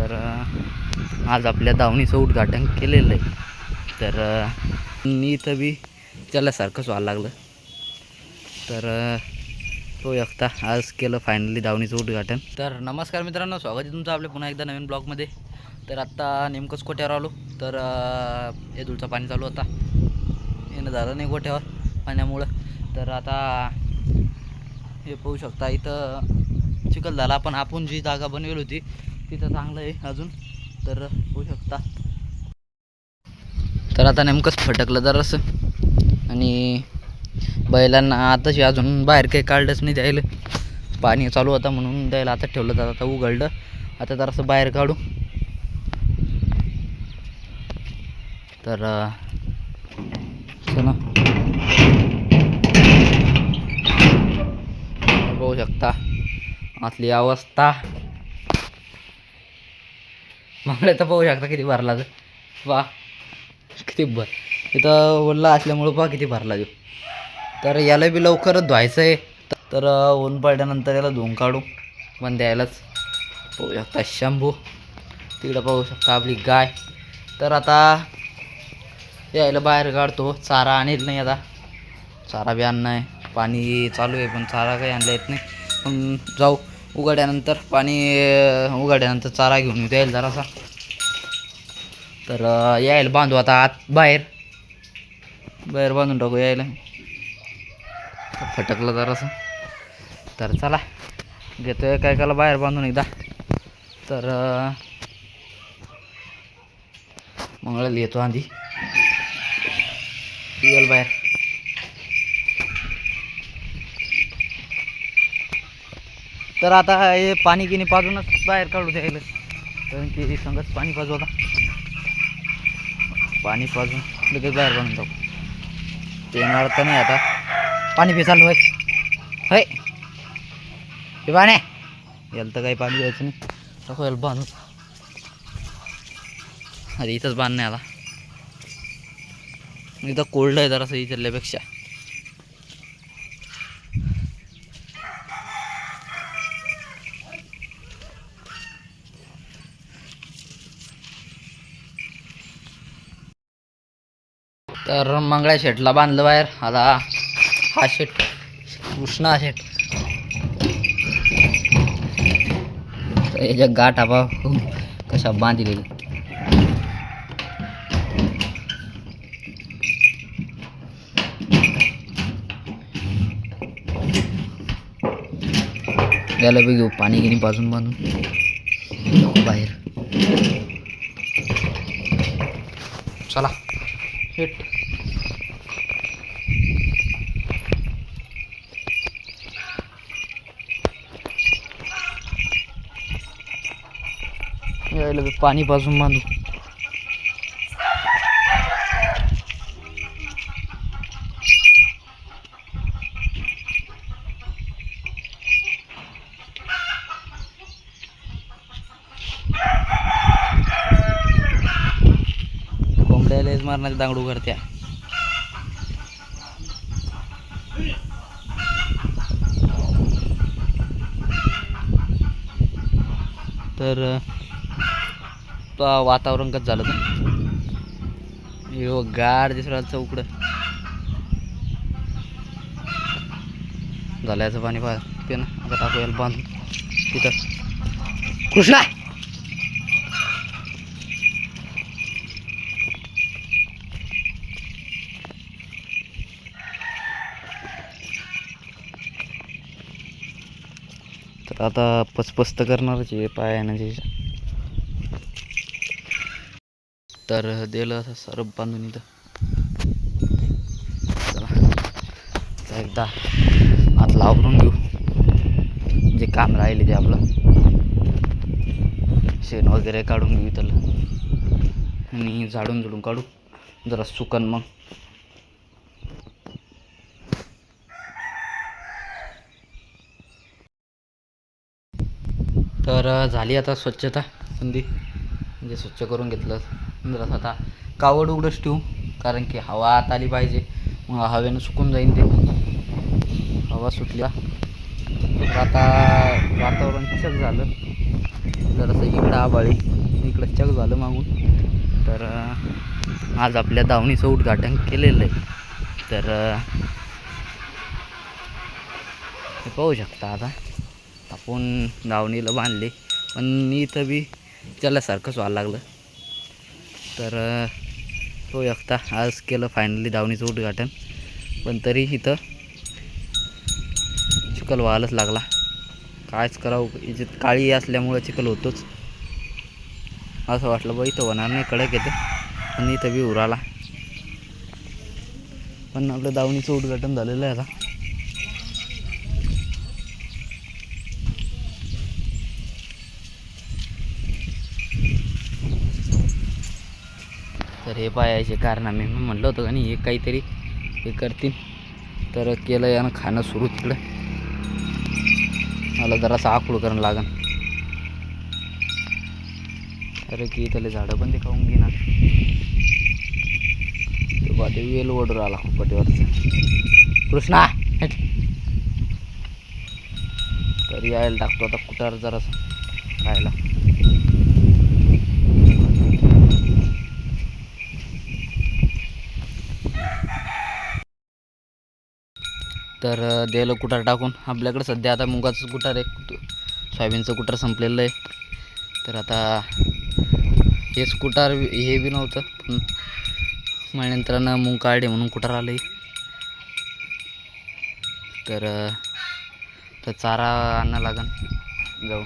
तर आज आपल्या दावणीचं उद्घाटन केलेलं आहे. तर मी इथं बी त्याल्यासारखंच व्हायला लागलं. तर तो एकटा आज केलं फायनली दावणीचं उद्घाटन. तर नमस्कार मित्रांनो, स्वागत आहे तुमचं आपल्या पुन्हा एकदा नवीन ब्लॉगमध्ये. तर आत्ता नेमकंच कोट्यावर आलो. तर येदूळचं पाणी चालू होता, येणं झालं नाही गोठ्यावर पाण्यामुळं. तर आता हे पाहू शकता, इथं चिखल झाला, पण आपण जी जागा बनवली होती तिथं चांगलं आहे अजून. तर पाहू शकता. तर आता नेमकंच फटकलं जरासं, आणि बैलांना आताशी अजून बाहेर काही काढलंच नाही. द्यायला पाणी चालू होता म्हणून द्यायला आता ठेवलं जातं. आता उघडलं, आता जरासं बाहेर काढू. तर चला, बघू शकता आतली अवस्था. मागल्या तर पाहू शकता किती भरला. तर वा किती इथं ओला असल्यामुळं पहा किती भरला देऊ. तर याला बी लवकरच धुवायचं आहे. तर ऊन पडल्यानंतर याला धुवून काढू, पण द्यायलाच. पाहू शकता शंभू, तिकडं पाहू शकता आपली गाय. तर आता यायला बाहेर काढतो. चारा आणत नाही, आता चारा बी आणणं आहे. पाणी चालू आहे पण चारा काही आणला येत नाही. पण जाऊ उघड्यानंतर, पाणी उघड्यानंतर चारा घेऊन येऊ द्यायला जरासा. तर यायला बांधू आता आत बाहेर बांधून टाकू यायला. फटकलं जरासं. तर चला, घेतोय काय काला बाहेर बांधून एकदा. तर मंगळाला येतो आधी येल बाहेर. तर आता हे पाणी गिनी पाजूनच बाहेर काढू द्यायला, कारण की संगत पाणी पाजू. आता पाणी पाजून लगेच बाहेर बांधून टाकू. ते तर नाही, आता पाणी बी चालू आहे. होय हे पाणी याला तर काही पाणी द्यायचं नाही. टाकू याला बांधून. अरे इथंच बांधणे आला. इथं कोल्ड आहे जरासं इथल्यापेक्षा. तर मंगळ्या शेटला बांधलं बाहेर. आता हा शेट कृष्णा शेट, याच्या गाठ आबा कशा बांधलेली. याला बी घेऊ पाणी गिनी पाजून बांधून बाहेर. चला शेट. यायला बी पाणी पाजून बांधू. कोंबड्यालाच मारण्यात दांगडू करत्या. तर वातावरण कसं झालं तर गार दिसरा चौकडं झाल्याचं पाणी पाहते ना. आता टाकू याला बांधून तिथं. कृष्णा तर आता पचपस्त करणारच आहे पायाने. तर दिलं असं सरप बांधून इथं. चला एकदा आत लावून घेऊ, जे काम राहिले ते आपलं. शेण वगैरे काढून घेऊ त्याला, आणि झाडून झुडून काढू जरा सुकन. मग तर झाली आता स्वच्छता संधी, म्हणजे स्वच्छ करून घेतलं जरा. आता कावड उघडच ठेवू, कारण की हवा आत आली पाहिजे. मग हवेनं सुकून जाईन ते. हवा सुटल्या तर आता वातावरण चक झालं. जरासं इकडं आबाळी इकडं चक झालं मागून. तर आज आपल्या दावणीचं उद्घाटन केलेलं आहे. तर हे पाहू शकता. आता आपण दावणीला बांधले, पण इथं बी त्याल्यासारखंच व्हायला लागलं. तर पाहू शकता आज केलं फायनली दावणीचं उद्घाटन, पण तरी इथं चिखल व्हायलाच लागला. कायच करावं, याच्यात काळी असल्यामुळं चिखल होतोच. असं वाटलं बा इथं होणार नाही, कडक येतं, पण इथं बी उराला. पण आपलं दावणीचं उद्घाटन झालेलं आहे आता. तर हे पाहायचे कारनामे मी म्हणलं होतं का नाही, हे काहीतरी हे करतील. तर केलं यानं खाणं सुरू तिकडं. मला जरासं आखूड करणं लागन. अरे की त्याला झाडं पण ते खाऊन घेणार. ते वेल ओढून आला पटीवरचा कृष्णा. तर यायला टाकतो आता कुठार जरासं खायला. तर द्यायला कुटार टाकून आपल्याकडे सध्या आता मुगाचं कुटार आहे, सोयाबीनचं कुटार संपलेलं आहे. तर आता हेच कुटार हे बी नव्हतं, पण मळ्यानंतरानं मूग काढे म्हणून कुटार आलं आहे. तर चारा आणा लागन जाऊन.